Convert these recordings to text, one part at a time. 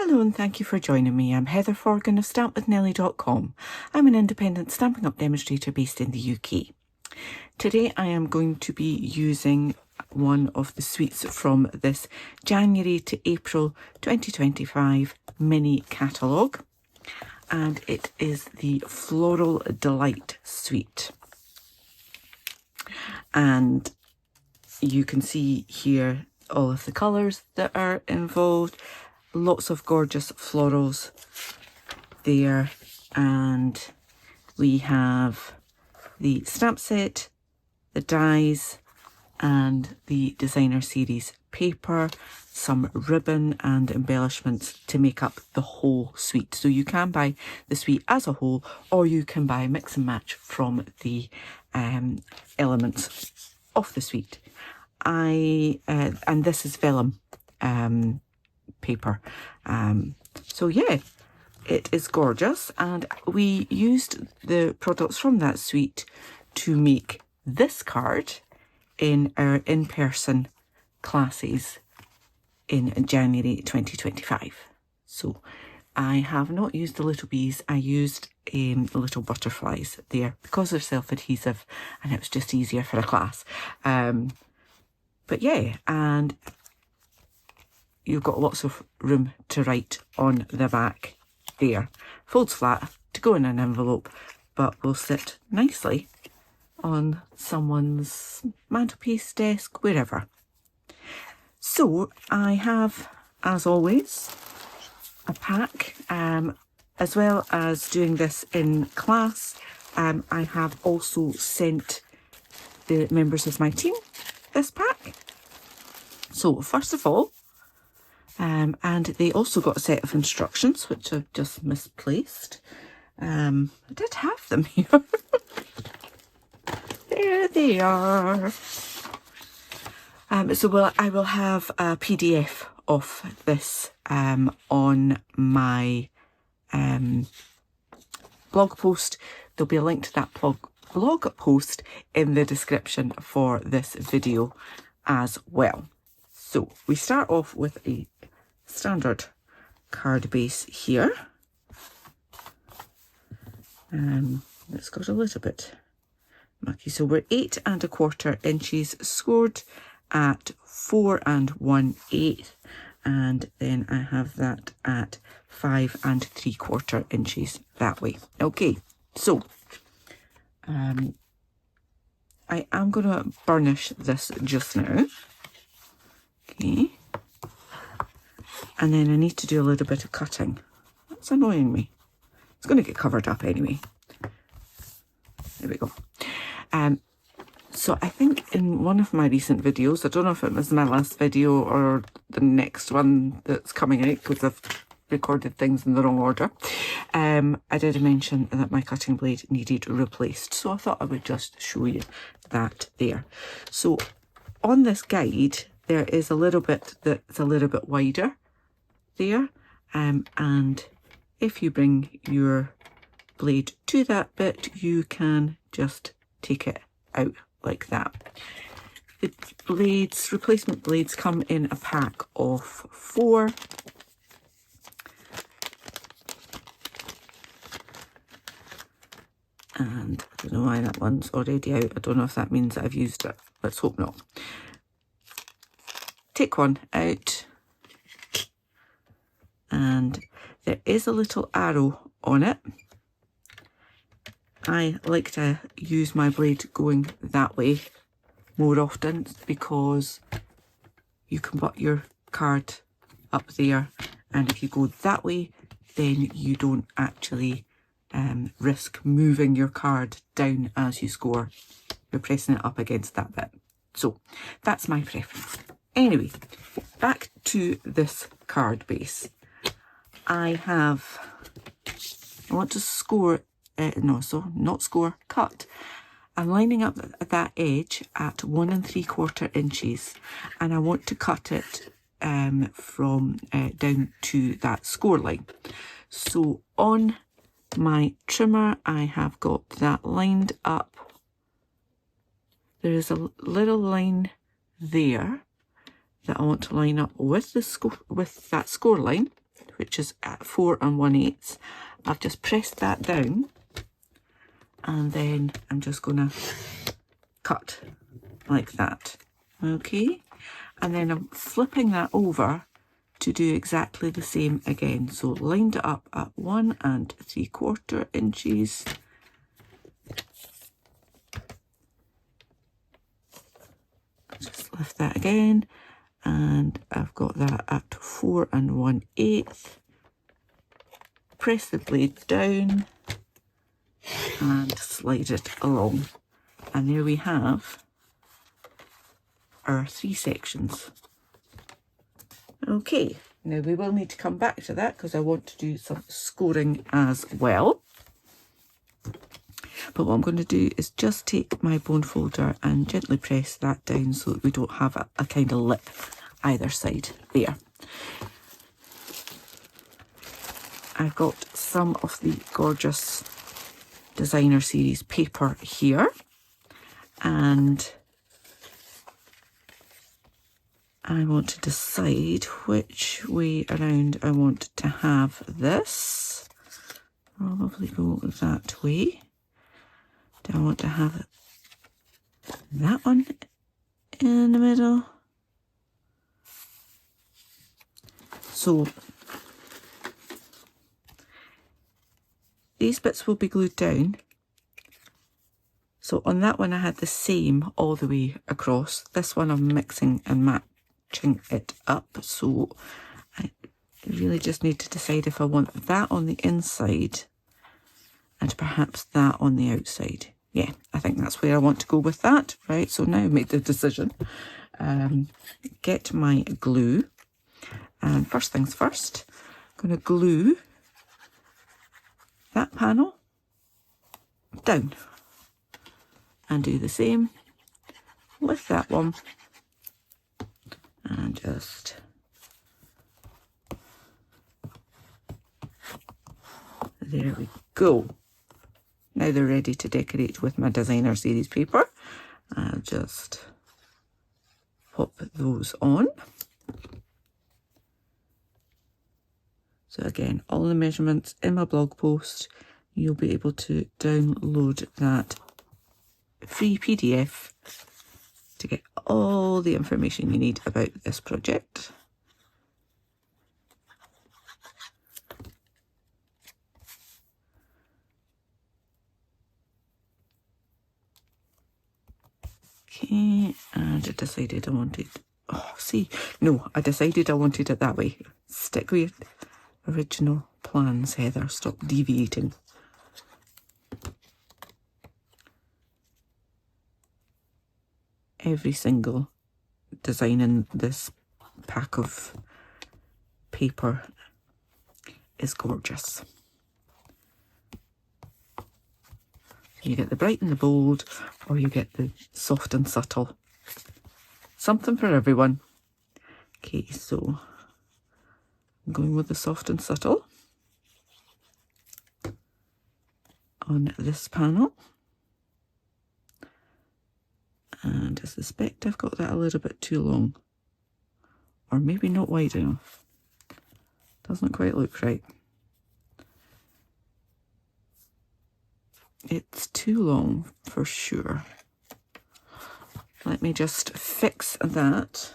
Hello and thank you for joining me. I'm Heather Forgan of stampwithnellie.com. I'm an independent Stampin' Up demonstrator based in the UK. Today I am going to be using one of the suites from this January to April 2025 mini catalogue, and it is the Floral Delight suite. And you can see here all of the colours that are involved. Lots of gorgeous florals there, and we have the stamp set, the dies, and the designer series paper, some ribbon and embellishments to make up the whole suite. So you can buy the suite as a whole, or you can buy mix and match from the elements of the suite. And this is vellum paper. So yeah, it is gorgeous, and we used the products from that suite to make this card in our in-person classes in January 2025. So I have not used the little bees, I used the little butterflies there because they're self-adhesive and it was just easier for a class. But yeah, and you've got lots of room to write on the back there. Folds flat to go in an envelope, but will sit nicely on someone's mantelpiece, desk, wherever. So I have, as always, a pack, as well as doing this in class. I have also sent the members of my team this pack. So first of all, and they also got a set of instructions, which I've just misplaced. I did have them here. There they are. So I will have a PDF of this on my blog post. There'll be a link to that blog post in the description for this video as well. So we start off with a standard card base here. It's got a little bit mucky. So we're 8 1/4 inches scored at 4 1/8, and then I have that at 5 3/4 inches that way. Okay, so I am going to burnish this just now. Okay, and then I need to do a little bit of cutting. That's annoying me. It's going to get covered up anyway. There we go. So I think in one of my recent videos, I don't know if it was my last video or the next one that's coming out, because I've recorded things in the wrong order, I did mention that my cutting blade needed replaced. So I thought I would just show you that there. So on this guide, there is a little bit that's a little bit wider there, and if you bring your blade to that bit, you can just take it out like that. The blades, replacement blades, come in a pack of 4. And I don't know why that one's already out. I don't know if that means that I've used it. Let's hope not. Take one out, and there is a little arrow on it. I like to use my blade going that way more often because you can put your card up there, and if you go that way, then you don't actually risk moving your card down as you score. You're pressing it up against that bit. So that's my preference. Anyway, back to this card base. I want to score, cut. I'm lining up that edge at 1 3/4 inches, and I want to cut it from down to that score line. So on my trimmer, I have got that lined up. There is a little line there that I want to line up with the that score line, which is at 4 1/8. I've just pressed that down, and then I'm just gonna cut like that. Okay, and then I'm flipping that over to do exactly the same again. So lined it up at 1 3/4 inches. Just lift that again, and I've got that at 4 1/8. Press the blade down and slide it along, and there we have our 3 sections. Okay, now we will need to come back to that because I want to do some scoring as well. But what I'm going to do is just take my bone folder and gently press that down so that we don't have a kind of lip either side there. I've got some of the gorgeous designer series paper here, and I want to decide which way around I want to have this. Probably go that way. Do I want to have that one in the middle? So these bits will be glued down. So on that one I had the same all the way across. This one I'm mixing and matching it up. So I really just need to decide if I want that on the inside and perhaps that on the outside. Yeah, I think that's where I want to go with that. Right, so now I've made the decision. Get my glue. And first things first, I'm going to glue that panel down. And do the same with that one. And just there we go. Now they're ready to decorate with my designer series paper. I'll just pop those on. So again, all the measurements in my blog post. You'll be able to download that free PDF to get all the information you need about this project. Okay, and I decided I wanted, I decided I wanted it that way. Stick with your original plans, Heather. Stop deviating. Every single design in this pack of paper is gorgeous. You get the bright and the bold, or you get the soft and subtle. Something for everyone. Okay, so I'm going with the soft and subtle on this panel. And I suspect I've got that a little bit too long. Or maybe not wide enough. Doesn't quite look right. It's too long for sure. Let me just fix that.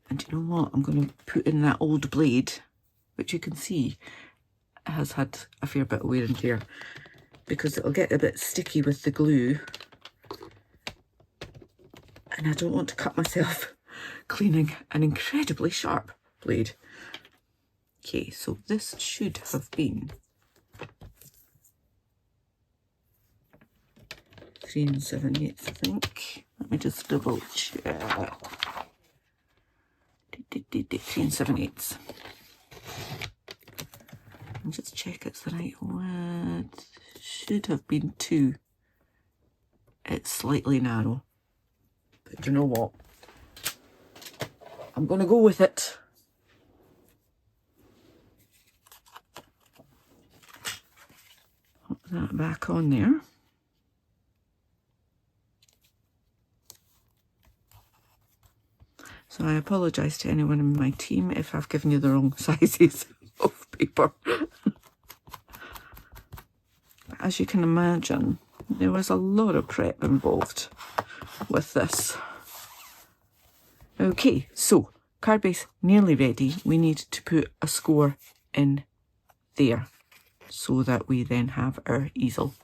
And you know what? I'm going to put in that old blade, which you can see has had a fair bit of wear and tear, because it'll get a bit sticky with the glue. And I don't want to cut myself cleaning an incredibly sharp blade. Okay, so this should have been 3 7/8, I think. Let me just double check. 3 7/8. And just check it's the right width. Should have been 2. It's slightly narrow. But you know what? I'm going to go with it. Put that back on there. So I apologise to anyone in my team if I've given you the wrong sizes of paper. As you can imagine, there was a lot of prep involved with this. Okay, so card base nearly ready. We need to put a score in there so that we then have our easel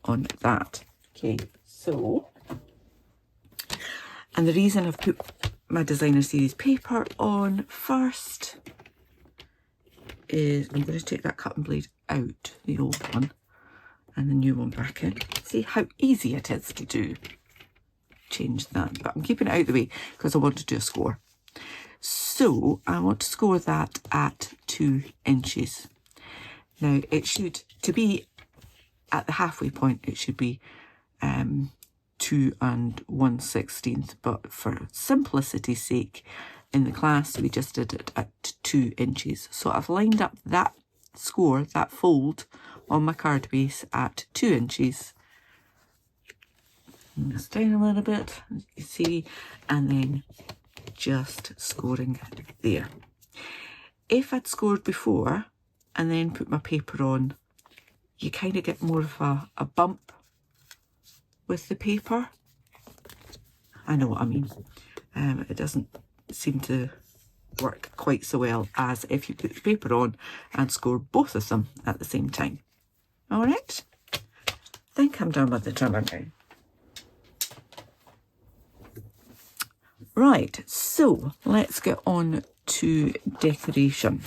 on that. Okay, so, and the reason I've put my designer series paper on first is I'm going to take that cutting blade out, the old one, and the new one back in. See how easy it is to do. Change that, but I'm keeping it out of the way because I want to do a score. So I want to score that at 2 inches. Now it should, to be at the halfway point, it should be 2 1/16, but for simplicity's sake in the class we just did it at 2 inches. So I've lined up that score, that fold on my card base at 2 inches. Bring this down a little bit, as you see, and then just scoring there. If I'd scored before and then put my paper on, you kind of get more of a bump with the paper. I know what I mean. It doesn't seem to work quite so well as if you put the paper on and score both of them at the same time. All right, I think I'm done with the trimmer now. Right, so let's get on to decoration.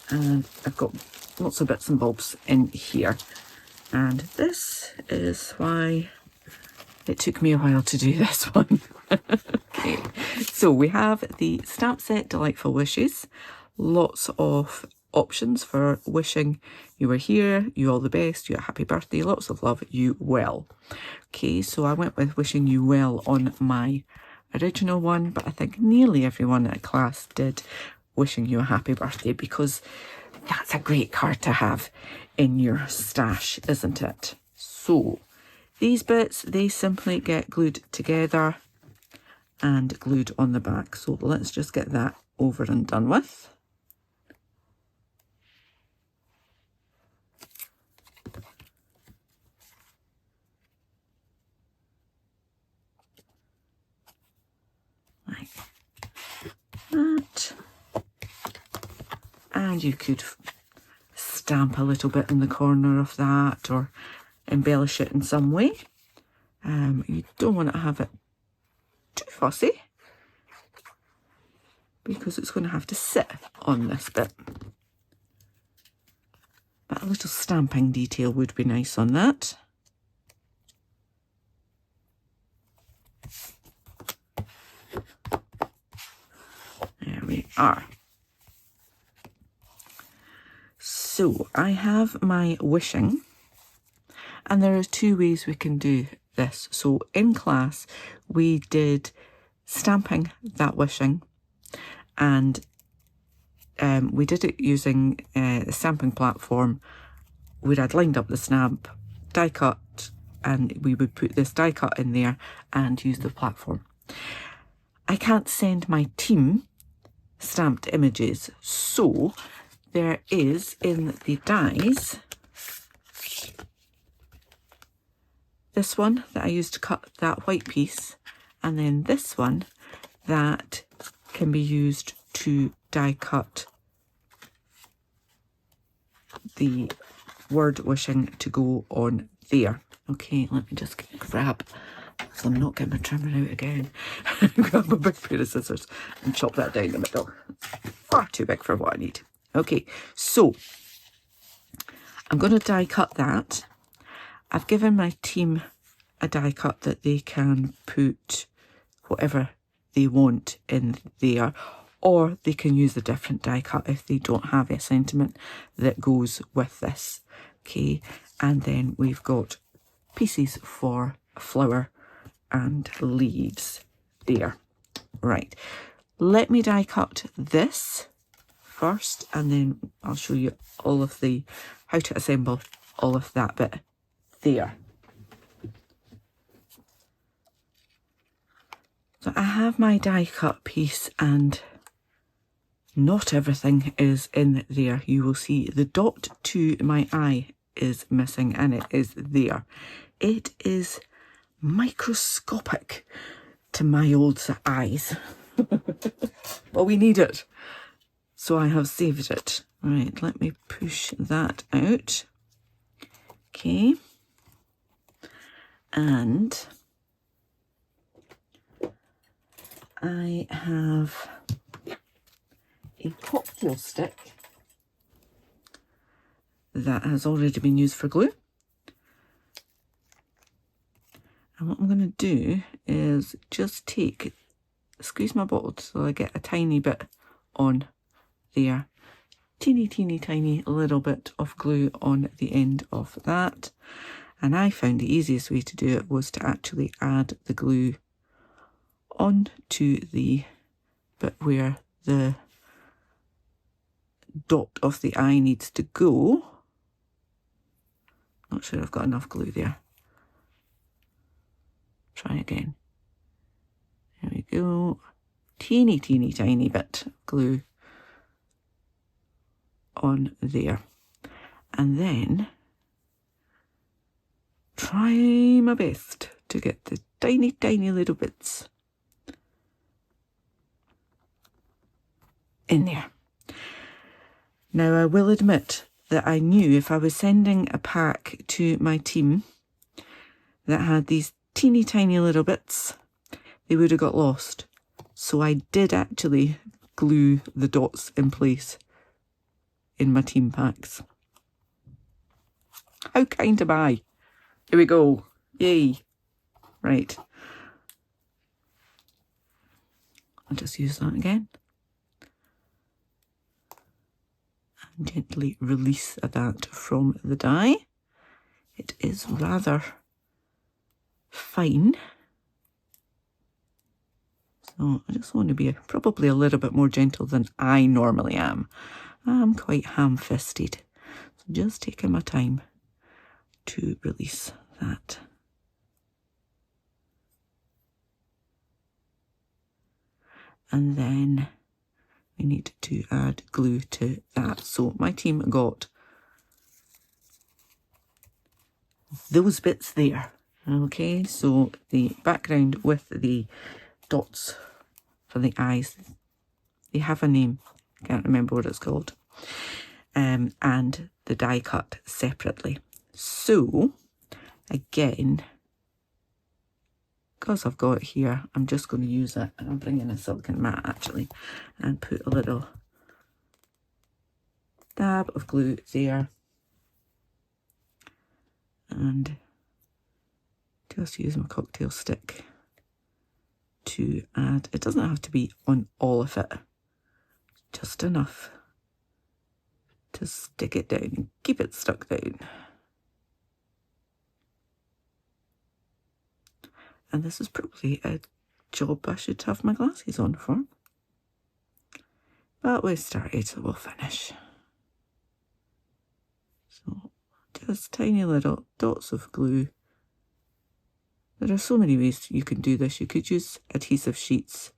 And I've got lots of bits and bobs in here. And this is why it took me a while to do this one. Okay, so we have the stamp set Delightful Wishes. Lots of options for wishing you were here, you all the best, you a happy birthday, lots of love, you well. Okay, so I went with wishing you well on my original one, but I think nearly everyone at class did wishing you a happy birthday because that's a great card to have in your stash, isn't it? So these bits, they simply get glued together and glued on the back. So let's just get that over and done with. Like that. And you could stamp a little bit in the corner of that or embellish it in some way. You don't want to have it too fussy because it's going to have to sit on this bit. But a little stamping detail would be nice on that. There we are. So I have my wishing, and there are two ways we can do this. So in class we did stamping that wishing, and we did it using the stamping platform where I'd lined up the stamp, die cut, and we would put this die cut in there and use the platform. I can't send my team stamped images, so there is in the dies this one that I used to cut that white piece, and then this one that can be used to die cut the word wishing to go on there. Okay, let me just grab, so I'm not getting my trimmer out again. Grab a big pair of scissors and chop that down the middle. Far too big for what I need. Okay, so I'm going to die cut that. I've given my team a die cut that they can put whatever they want in there, or they can use a different die cut if they don't have a sentiment that goes with this. Okay, and then we've got pieces for a flower and leaves there. Right, let me die cut this first, and then I'll show you all of the how to assemble all of that bit there. So I have my die cut piece and not everything is in there. You will see the dot to my eye is missing and it is there. It is microscopic to my old eyes. But we need it. So I have saved it. Right, let me push that out. Okay. And I have a cocktail stick that has already been used for glue. And what I'm going to do is just squeeze my bottle so I get a tiny bit on there. Teeny tiny little bit of glue on the end of that. And I found the easiest way to do it was to actually add the glue onto the bit where the dot of the eye needs to go. Not sure I've got enough glue there. Try again. There we go. Teeny tiny bit of glue on there. And then try my best to get the tiny little bits in there. Now I will admit that I knew if I was sending a pack to my team that had these teeny tiny little bits, they would have got lost. So I did actually glue the dots in place in my team packs. How kind am I? Here we go. Yay. Right. I'll just use that again. And gently release that from the die. It is rather fine. So I just want to be probably a little bit more gentle than I normally am. I'm quite ham-fisted. So just taking my time to release that. And then we need to add glue to that. So my team got those bits there. Okay, so the background with the dots for the eyes, they have a name. I can't remember what it's called. And the die cut separately. So again, because I've got it here, I'm just going to use it, and I'll bring in a silicone mat actually and put a little dab of glue there and just use my cocktail stick to add. It doesn't have to be on all of it, just enough to stick it down and keep it stuck down. And this is probably a job I should have my glasses on for. But we started, so we'll finish. So just tiny little dots of glue. There are so many ways you can do this. You could use adhesive sheets.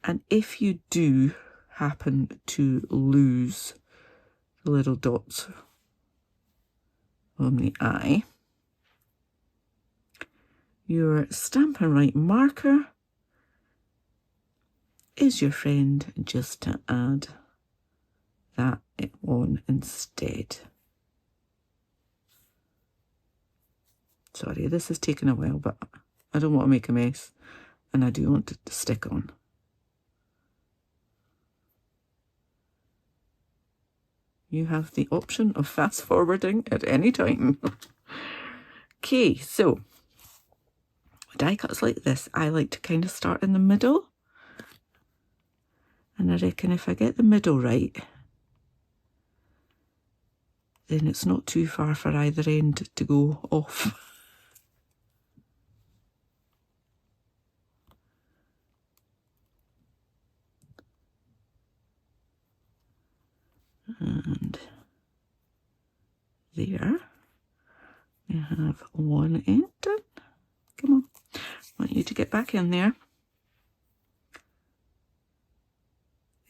And if you do happen to lose the little dots on the eye, your Stampin' Right marker is your friend, just to add that on instead. Sorry, this is taking a while, but I don't want to make a mess, and I do want it to stick on. You have the option of fast forwarding at any time. Okay, so die cuts like this, I like to kind of start in the middle. And I reckon if I get the middle right, then it's not too far for either end to go off. And there. You have one end done. Come on, I want you to get back in there.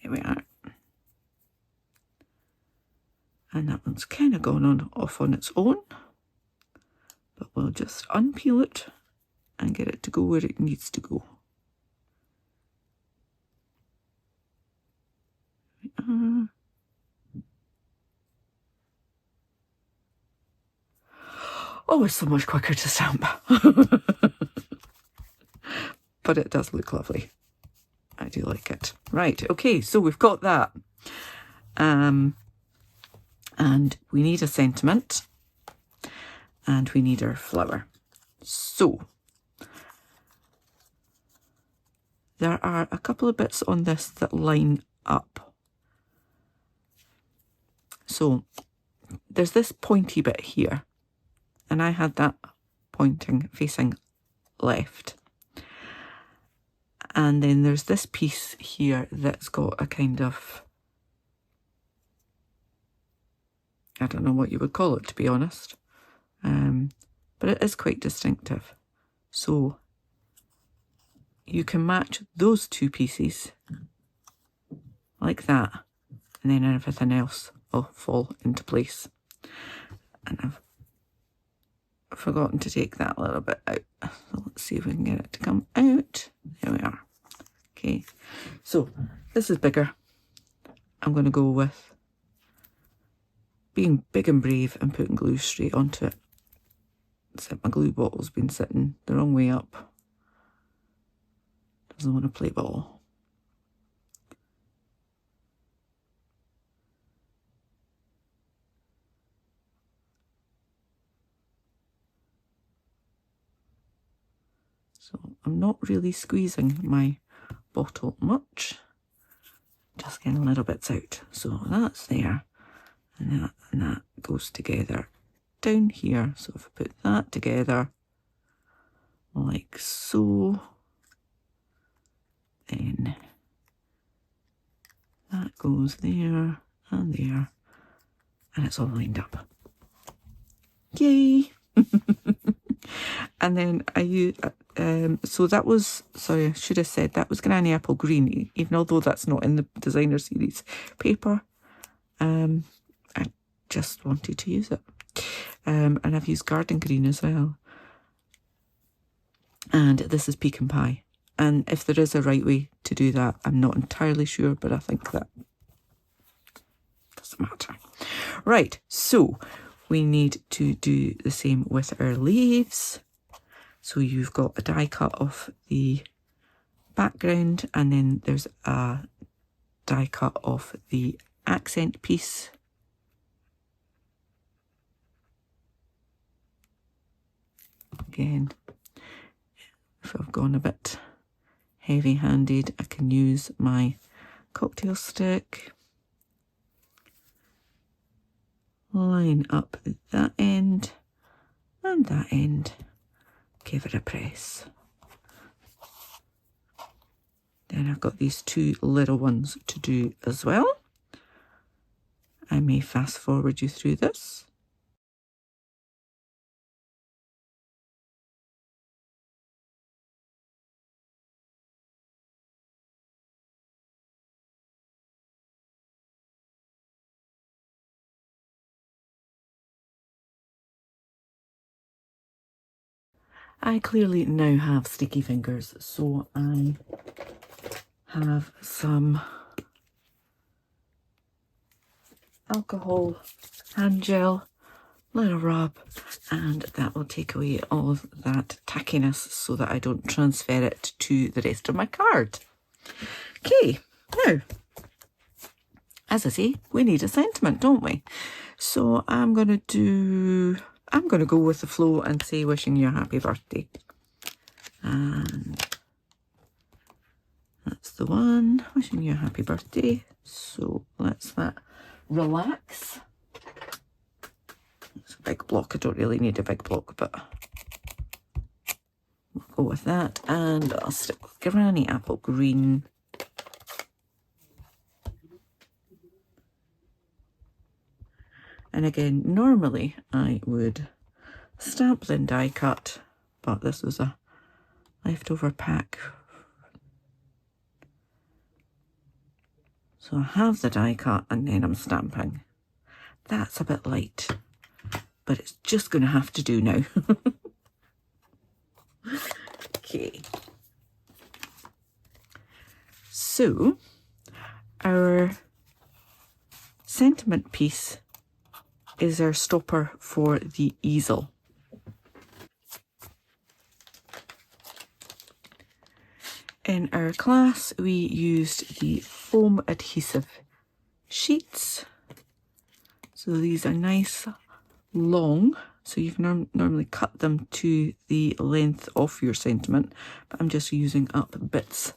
There we are. And that one's kind of gone on off on its own, but we'll just unpeel it and get it to go where it needs to go. Oh, it's so much quicker to stamp. But it does look lovely. I do like it. Right, okay, so we've got that. And we need a sentiment. And we need our flower. So, there are a couple of bits on this that line up. So, there's this pointy bit here. And I had that pointing, facing left. And then there's this piece here that's got a kind of, I don't know what you would call it, to be honest. But it is quite distinctive. So you can match those two pieces like that, and then everything else will fall into place. And I've forgotten to take that little bit out. So let's see if we can get it to come out. There we are. Okay, so this is bigger. I'm going to go with being big and brave and putting glue straight onto it. Except my glue bottle's been sitting the wrong way up. Doesn't want to play ball. So I'm not really squeezing my bottle much. Just getting little bits out. So that's there. And that goes together down here. So if I put that together like so, then that goes there and there, and it's all lined up. Yay! And then I use, so that was, sorry, I should have said that was Granny Apple Green, even although that's not in the designer series paper. I just wanted to use it. And I've used Garden Green as well. And this is Pecan Pie. And if there is a right way to do that, I'm not entirely sure, but I think that doesn't matter. Right, so we need to do the same with our leaves. So you've got a die cut of the background, and then there's a die cut of the accent piece. Again, if I've gone a bit heavy-handed, I can use my cocktail stick. Line up that end and that end. Give it a press. Then I've got these two little ones to do as well. I may fast forward you through this. I clearly now have sticky fingers, so I have some alcohol hand gel, little rub, and that will take away all of that tackiness so that I don't transfer it to the rest of my card. Okay, now, as I say, we need a sentiment, don't we? So I'm going to go with the flow and say wishing you a happy birthday. And that's the one, wishing you a happy birthday. So let's that relax. It's a big block. I don't really need a big block, but we'll go with that. And I'll stick with Granny Apple Green. And again, normally I would Stampin' die cut, but this was a leftover pack. So I have the die cut and then I'm stamping. That's a bit light, but it's just going to have to do now. Okay. So our sentiment piece is our stopper for the easel. In our class, we used the foam adhesive sheets. So these are nice, long, so you can normally cut them to the length of your sentiment, but I'm just using up bits.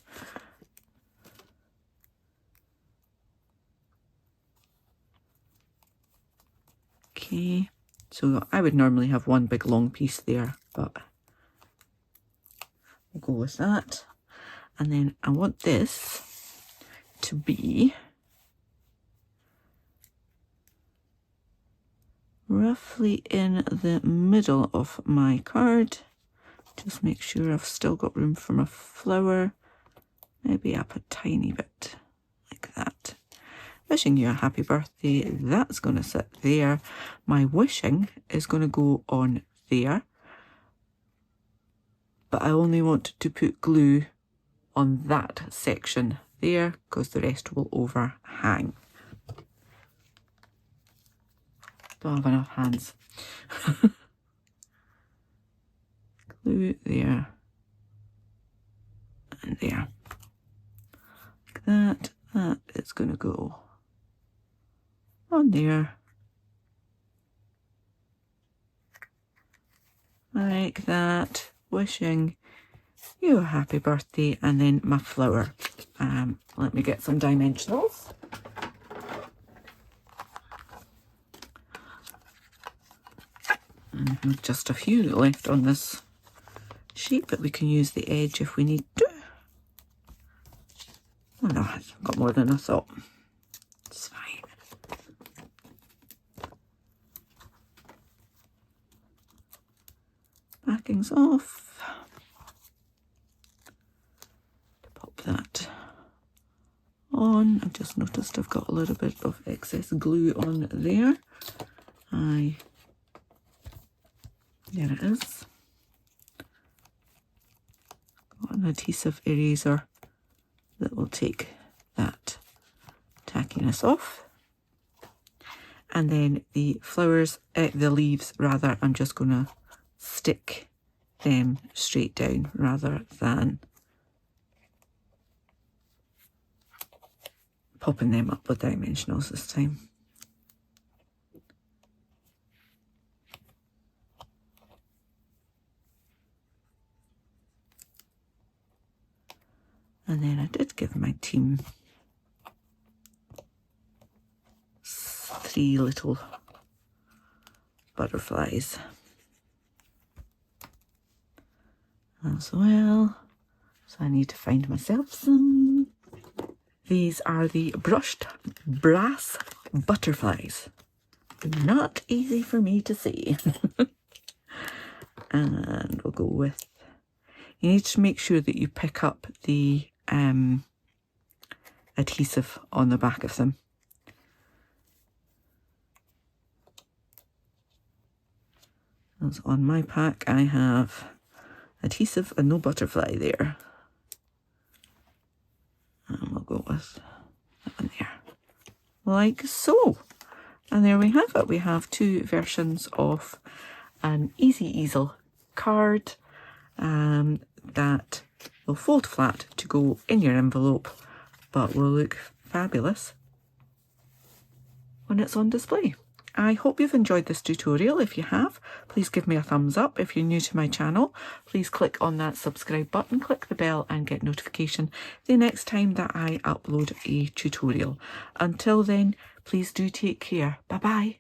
Okay, so I would normally have one big long piece there, but we'll go with that. And then I want this to be roughly in the middle of my card. Just make sure I've still got room for my flower. Maybe up a tiny bit, like that. Wishing you a happy birthday, that's going to sit there. My wishing is going to go on there. But I only want to put glue on that section there, because the rest will overhang. Don't have enough hands. Glue there and there. Like that. That is going to go on there. Like that. Wishing you a happy birthday, and then my flower. Let me get some dimensionals. And I have just a few left on this sheet, but we can use the edge if we need to. Oh no, I've got more than I thought. It's fine. Backing's off. Pop that on. I've just noticed I've got a little bit of excess glue on there. There it is. Got an adhesive eraser that will take that tackiness off. And then the flowers, the leaves rather, I'm just going to stick them straight down rather than popping them up with dimensionals this time. And then I did give my team 3 little butterflies as well. So I need to find myself some. These are the brushed brass butterflies. Not easy for me to see. And we'll go with, you need to make sure that you pick up the adhesive on the back of them. As on my pack, I have adhesive and no butterfly there. And we'll go with that one there. Like so. And there we have it. We have 2 versions of an easy easel card that will fold flat to go in your envelope, but will look fabulous when it's on display. I hope you've enjoyed this tutorial. If you have, please give me a thumbs up. If you're new to my channel, please click on that subscribe button, click the bell and get notification the next time that I upload a tutorial. Until then, please do take care. Bye bye.